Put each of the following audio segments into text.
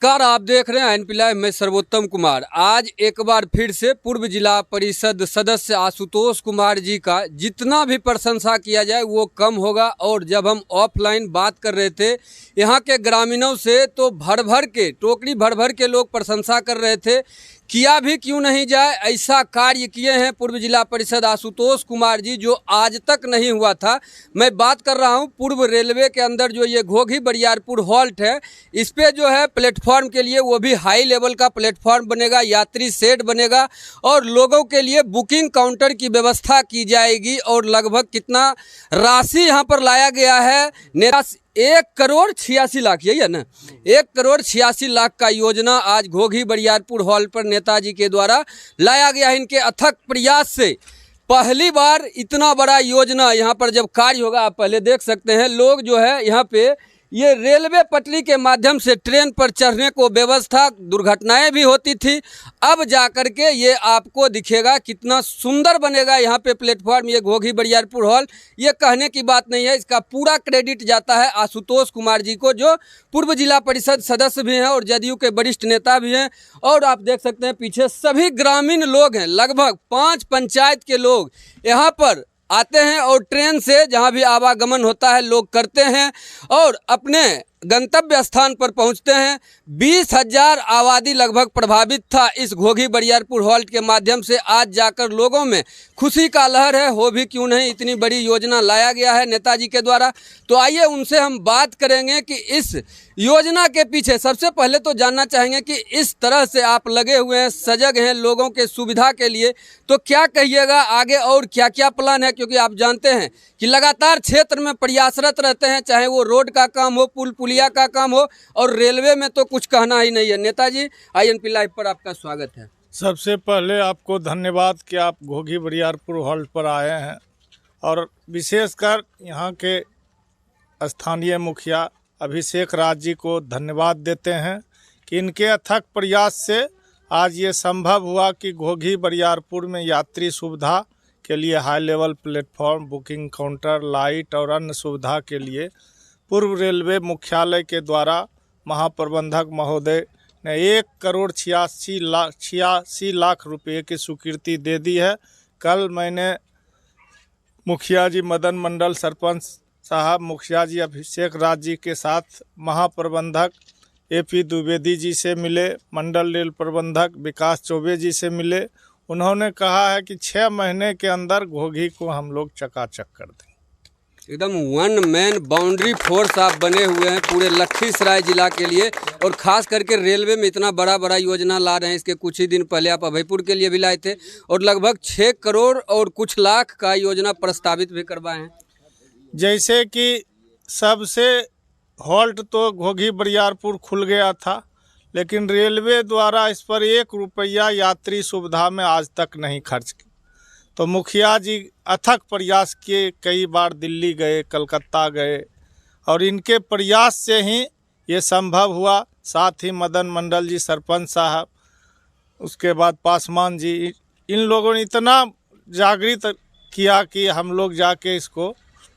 नमस्कार, आप देख रहे हैं एनपी लाइव में सर्वोत्तम कुमार। आज एक बार फिर से पूर्व जिला परिषद सदस्य आशुतोष कुमार जी का जितना भी प्रशंसा किया जाए वो कम होगा। और जब हम ऑफलाइन बात कर रहे थे यहाँ के ग्रामीणों से तो भर भर के टोकरी भर भर के लोग प्रशंसा कर रहे थे। किया भी क्यों नहीं जाए, ऐसा कार्य किए हैं पूर्व जिला परिषद आशुतोष कुमार जी जो आज तक नहीं हुआ था। मैं बात कर रहा हूं पूर्व रेलवे के अंदर जो ये घोघी बरियारपुर हॉल्ट है, इस पे जो है प्लेटफॉर्म के लिए वो भी हाई लेवल का प्लेटफॉर्म बनेगा, यात्री शेड बनेगा और लोगों के लिए बुकिंग काउंटर की व्यवस्था की जाएगी। और लगभग कितना राशि यहाँ पर लाया गया है, 1,86,00,000, यही है ना, 1,86,00,000 का योजना आज घोघी बरियारपुर हॉल पर नेताजी के द्वारा लाया गया है। इनके अथक प्रयास से पहली बार इतना बड़ा योजना यहाँ पर जब कार्य होगा, आप पहले देख सकते हैं लोग जो है यहाँ पे ये रेलवे पटरी के माध्यम से ट्रेन पर चढ़ने को व्यवस्था, दुर्घटनाएं भी होती थी। अब जाकर के ये आपको दिखेगा कितना सुंदर बनेगा यहाँ पे प्लेटफॉर्म। ये घोघी बरियारपुर हॉल, ये कहने की बात नहीं है, इसका पूरा क्रेडिट जाता है आशुतोष कुमार जी को जो पूर्व जिला परिषद सदस्य भी हैं और जदयू के वरिष्ठ नेता भी हैं। और आप देख सकते हैं पीछे सभी ग्रामीण लोग हैं, लगभग 5 पंचायत के लोग यहाँ पर आते हैं और ट्रेन से जहाँ भी आवागमन होता है लोग करते हैं और अपने गंतव्य स्थान पर पहुंचते हैं। 20,000 आबादी लगभग प्रभावित था इस घोघी बरियारपुर हॉल्ट के माध्यम से। आज जाकर लोगों में खुशी का लहर है। हो भी क्यों नहीं, इतनी बड़ी योजना लाया गया है नेताजी के द्वारा। तो आइए उनसे हम बात करेंगे कि इस योजना के पीछे सबसे पहले तो जानना चाहेंगे कि इस तरह से आप लगे हुए हैं, सजग हैं लोगों के सुविधा के लिए, तो क्या कहिएगा आगे और क्या क्या प्लान है? क्योंकि आप जानते हैं कि लगातार क्षेत्र में प्रयासरत रहते हैं, चाहे वो रोड का काम हो, पुल पुलिया का काम हो, और रेलवे में तो कुछ कहना ही नहीं है। नेताजी, INP लाइव पर आपका स्वागत है। सबसे पहले आपको धन्यवाद कि आप घोघी बरियारपुर हॉल्ट पर आए हैं और विशेषकर यहाँ के स्थानीय मुखिया अभिषेक राज जी को धन्यवाद देते हैं कि इनके अथक प्रयास से आज ये संभव हुआ कि घोघी बरियारपुर में यात्री सुविधा के लिए high level platform, booking counter, light और अन्य सुविधा के लिए पूर्व रेलवे मुख्यालय के द्वारा महाप्रबंधक महोदय ने 1,86,00,000 रुपये की स्वीकृति दे दी है। कल मैंने मुखिया जी मदन मंडल, सरपंच साहब, मुखिया जी अभिषेक राज जी के साथ महाप्रबंधक AP द्विवेदी जी से मिले, मंडल रेल प्रबंधक विकास चौबे जी से मिले। उन्होंने कहा है कि 6 महीने के अंदर घोघी को हम लोग चकाचक कर दें। एकदम वन मैन बाउंड्री फोर्स आप बने हुए हैं पूरे लखीसराय जिला के लिए, और खास करके रेलवे में इतना बड़ा बड़ा योजना ला रहे हैं। इसके कुछ ही दिन पहले आप अभयपुर के लिए भी लाए थे और लगभग 6 करोड़ और कुछ लाख का योजना प्रस्तावित भी करवाए हैं। जैसे कि सबसे हॉल्ट तो घोघी बरियारपुर खुल गया था, लेकिन रेलवे द्वारा इस पर 1 रुपया यात्री सुविधा में आज तक नहीं खर्च किया। तो मुखिया जी अथक प्रयास किए, कई बार दिल्ली गए, कलकत्ता गए और इनके प्रयास से ही ये संभव हुआ। साथ ही मदन मंडल जी सरपंच साहब, उसके बाद पासवान जी, इन लोगों ने इतना जागृत किया कि हम लोग जाके इसको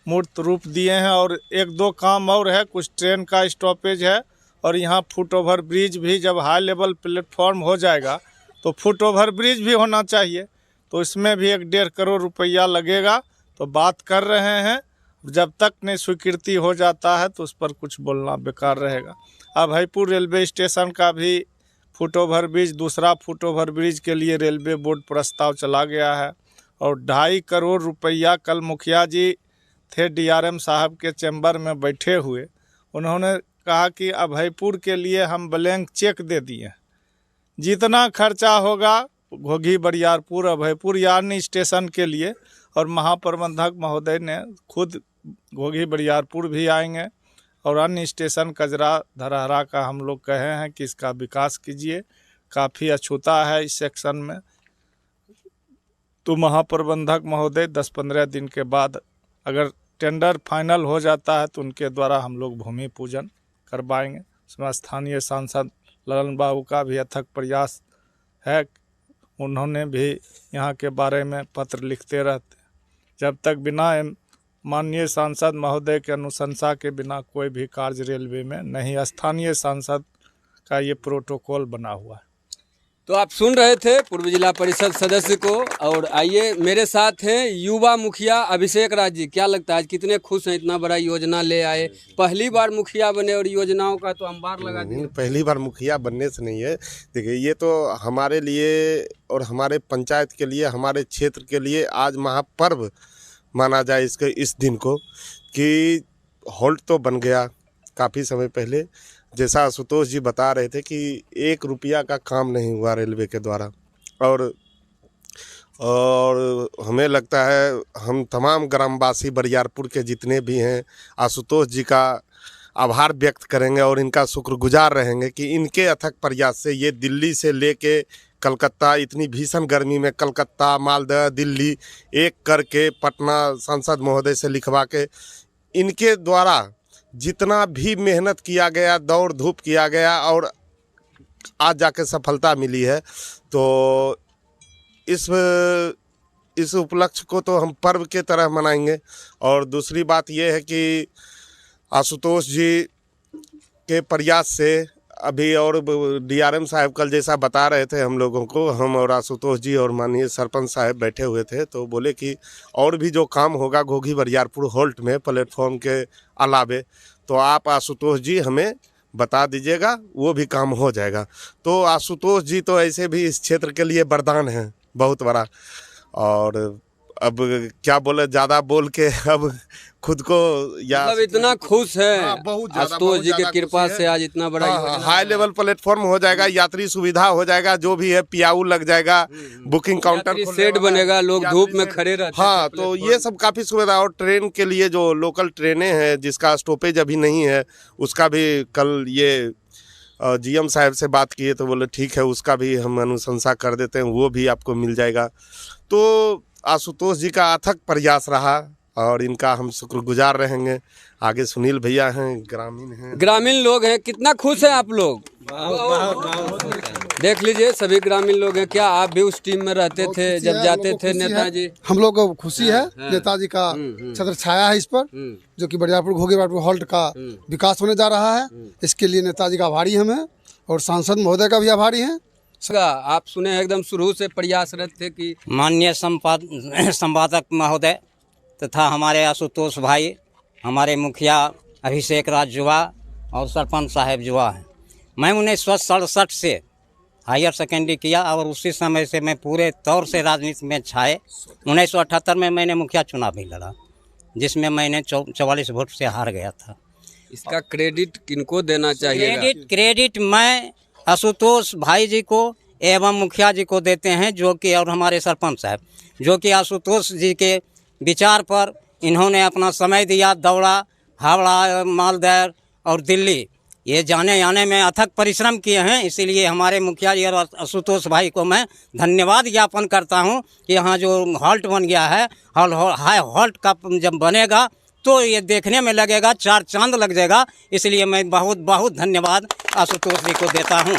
मूर्त रूप दिए हैं। और 1-2 काम और है, कुछ ट्रेन का स्टॉपेज है और यहाँ फुट ओवर ब्रिज भी, जब हाई लेवल प्लेटफॉर्म हो जाएगा तो फुट ओवर ब्रिज भी होना चाहिए, तो इसमें भी 1-1.5 करोड़ रुपया लगेगा। तो बात कर रहे हैं, जब तक नहीं स्वीकृति हो जाता है तो उस पर कुछ बोलना बेकार रहेगा। अभयपुर रेलवे स्टेशन का भी फुट ओवर ब्रिज, दूसरा फुट ओवर ब्रिज के लिए रेलवे बोर्ड प्रस्ताव चला गया है और 2.5 करोड़ रुपया। कल मुखिया जी थे DRM साहब के चैम्बर में बैठे हुए, उन्होंने कहा कि अभयपुर के लिए हम ब्लैंक चेक दे दिए, जितना खर्चा होगा घोघी बरियारपुर अभयपुर यानी स्टेशन के लिए। और महाप्रबंधक महोदय ने खुद घोघी बरियारपुर भी आएंगे और अन्य स्टेशन कजरा धरहरा का हम लोग कहे हैं कि इसका विकास कीजिए, काफ़ी अछूता है इस सेक्शन में। तो महाप्रबंधक महोदय 10-15 दिन के बाद अगर टेंडर फाइनल हो जाता है तो उनके द्वारा हम लोग भूमि पूजन करवाएंगे। उसमें स्थानीय सांसद ललन बाबू का भी अथक प्रयास है, उन्होंने भी यहाँ के बारे में पत्र लिखते रहते हैं। जब तक बिना माननीय सांसद महोदय के अनुशंसा के बिना कोई भी कार्य रेलवे में नहीं। स्थानीय सांसद का ये प्रोटोकॉल बना हुआ है। तो आप सुन रहे थे पूर्व जिला परिषद सदस्य को। और आइए मेरे साथ हैं युवा मुखिया अभिषेक राज जी। क्या लगता है आज कितने खुश हैं, इतना बड़ा योजना ले आए, पहली बार मुखिया बने और योजनाओं का तो अंबार लगा दिया। पहली बार मुखिया बनने से नहीं है, देखिए ये तो हमारे लिए और हमारे पंचायत के लिए, हमारे क्षेत्र के लिए आज महापर्व माना जाए इसके इस दिन को, कि हॉल्ट तो बन गया काफ़ी समय पहले। जैसा आशुतोष जी बता रहे थे कि 1 रुपया का काम नहीं हुआ रेलवे के द्वारा, और हमें लगता है हम तमाम ग्रामवासी बरियारपुर के जितने भी हैं आशुतोष जी का आभार व्यक्त करेंगे और इनका शुक्रगुजार रहेंगे कि इनके अथक प्रयास से ये दिल्ली से लेके कलकत्ता, इतनी भीषण गर्मी में कलकत्ता, मालदा, दिल्ली एक करके पटना सांसद महोदय से लिखवा के, इनके द्वारा जितना भी मेहनत किया गया, दौड़ धूप किया गया और आज जाके सफलता मिली है। तो इस उपलक्ष्य को तो हम पर्व के तरह मनाएंगे। और दूसरी बात यह है कि आशुतोष जी के प्रयास से अभी, और डीआरएम साहब कल जैसा बता रहे थे हम लोगों को, हम और आशुतोष जी और माननीय सरपंच साहब बैठे हुए थे, तो बोले कि और भी जो काम होगा घोघी बरियारपुर हॉल्ट में प्लेटफॉर्म के अलावे, तो आप आशुतोष जी हमें बता दीजिएगा, वो भी काम हो जाएगा। तो आशुतोष जी तो ऐसे भी इस क्षेत्र के लिए वरदान हैं बहुत बड़ा। और अब क्या बोले, ज़्यादा बोल के अब खुद को या मतलब इतना खुश है आशुतोष जी की कृपा खुशी है। से आज इतना बड़ा योजना हाई लेवल प्लेटफॉर्म हो जाएगा, यात्री सुविधा हो जाएगा, जो भी है पियाऊ लग जाएगा, बुकिंग काउंटर सेट बनेगा, लोग धूप में खड़े रहते हैं। हाँ, तो ये सब काफ़ी सुविधा। और ट्रेन के लिए जो लोकल ट्रेनें हैं जिसका स्टॉपेज अभी नहीं है, उसका भी कल ये जीएम साहब से बात किए तो बोले ठीक है, उसका भी हम अनुशंसा कर देते हैं, वो भी आपको मिल जाएगा। तो आशुतोष जी का अथक प्रयास रहा और इनका हम शुक्रगुजार रहेंगे। आगे सुनील भैया हैं, ग्रामीण लोग हैं, कितना खुश हैं आप लोग? देख लीजिए सभी ग्रामीण लोग हैं। क्या आप भी उस टीम में रहते थे जब जाते थे नेताजी? हम लोग को खुशी है, नेताजी का छत्र छाया है इस पर, जो कि बरियारपुर घोघी बरियारपुर हॉल्ट का विकास होने जा रहा है। इसके लिए नेताजी का आभारी हम हैं और सांसद महोदय का भी आभारी हैं। आप सुने एकदम शुरू से प्रयासरत थे कि माननीय संपादक महोदय तथा हमारे आशुतोष भाई, हमारे मुखिया अभिषेक राज जुआ और सरपंच साहब जुआ हैं। मैं 1967 से हायर सेकेंडरी किया और उसी समय से मैं पूरे तौर से राजनीति में छाए। 1978 में मैंने मुखिया चुनाव भी लड़ा, जिसमें मैंने 44 वोट से हार गया था। इसका क्रेडिट किनको देना चाहिए? क्रेडिट मैं आशुतोष भाई जी को एवं मुखिया जी को देते हैं, जो कि और हमारे सरपंच साहब, जो कि आशुतोष जी के विचार पर इन्होंने अपना समय दिया, दौड़ा, हावड़ा, मालदा और दिल्ली ये जाने आने में अथक परिश्रम किए हैं। इसीलिए हमारे मुखिया जी और आशुतोष भाई को मैं धन्यवाद ज्ञापन करता हूं कि यहाँ जो हॉल्ट बन गया है, हॉल्ट का जब बनेगा तो ये देखने में लगेगा 4 चांद लग जाएगा। इसलिए मैं बहुत बहुत धन्यवाद आशुतोष जी को देता हूँ।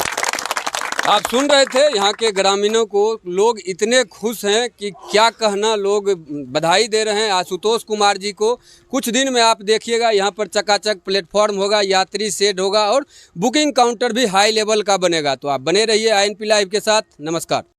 आप सुन रहे थे यहाँ के ग्रामीणों को। लोग इतने खुश हैं कि क्या कहना, लोग बधाई दे रहे हैं आशुतोष कुमार जी को। कुछ दिन में आप देखिएगा यहाँ पर चकाचक प्लेटफॉर्म होगा, यात्री शेड होगा और बुकिंग काउंटर भी हाई लेवल का बनेगा। तो आप बने रहिए INP लाइव के साथ। नमस्कार।